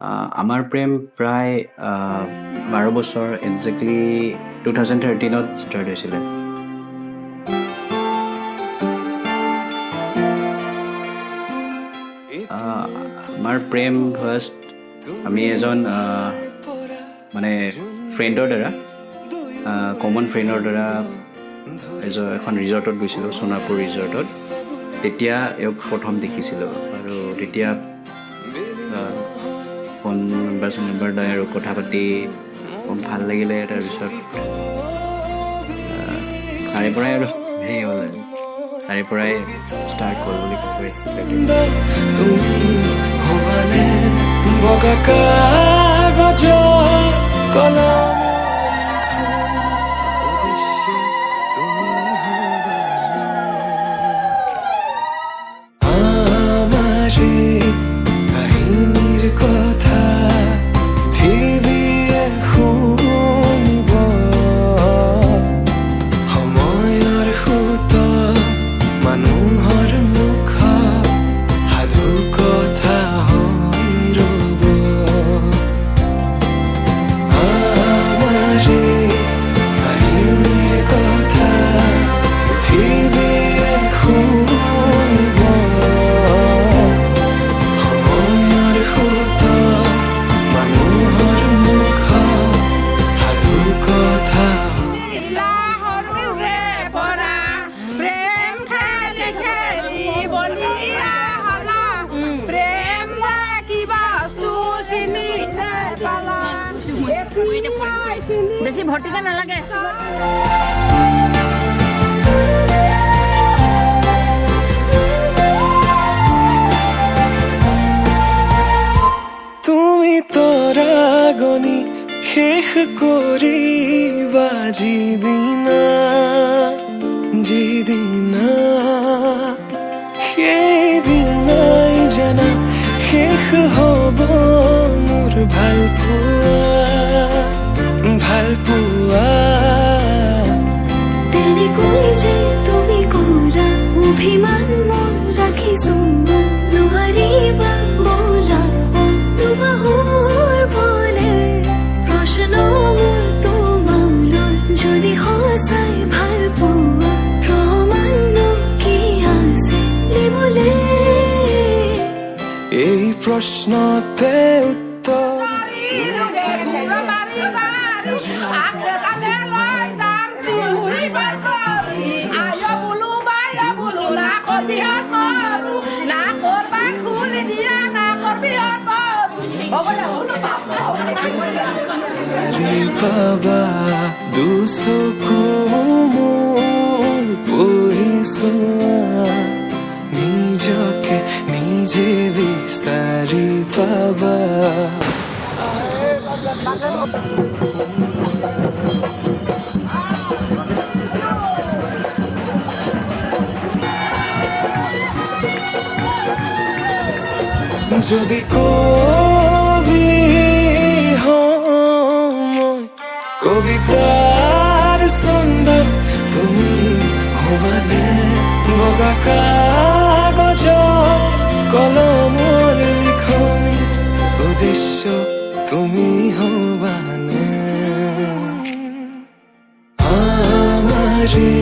আমাৰ প্ৰেম প্ৰায় 12 বছৰ একজেক্টলি 2013ত ষ্টাৰ্ট হৈছিলে। আমাৰ প্ৰেম ফাৰ্ষ্ট আমি এজন মানে ফ্ৰেণ্ডৰ দ্বাৰা কমন ফ্ৰেণ্ডৰ দ্বাৰা এখন ৰিজৰ্টত গৈছিলোঁ, সোণাপুৰ ৰিজৰ্টত। তেতিয়া এওঁক প্ৰথম দেখিছিলোঁ আৰু তেতিয়া ফোন নম্বৰ লৈ আৰু কথা পাতি খুব ভাল লাগিলে। তাৰপিছত তাৰে পৰাই আৰু হেৰি হ'ল আৰু তাৰে পৰাই ষ্টাৰ্ট হ'ল বুলি ক'ব বেছি ভৰ্তিকে নালাগে। তুমি তৰাগনি শেষ কৰিবা যিদিনা সেইদিনাই জানা শেষ হ'ব মোৰ ভাল পোৱা। তেনেকৈ যে তুমি কৰা অভিমান মোৰ ৰাখিছো নোৱাৰিবা বোলাব দুবাহুৰ বলে প্ৰশ্ন মোৰ তোমালৈ যদি সঁচাই ভাল পোৱা প্ৰমাণ কি আছে দিবলে এই প্ৰশ্নতে উত্তৰ পাবা দুচকু মোৰ পঢ়িছোৱা নিজকে নিজে বিচাৰি পাবা। যদি কবি কবিতাৰ ছন্দ তুমি হবানে বগা কাগজ কলমৰ লিখনি উদ্দেশ্য তুমি হবানে আমাৰে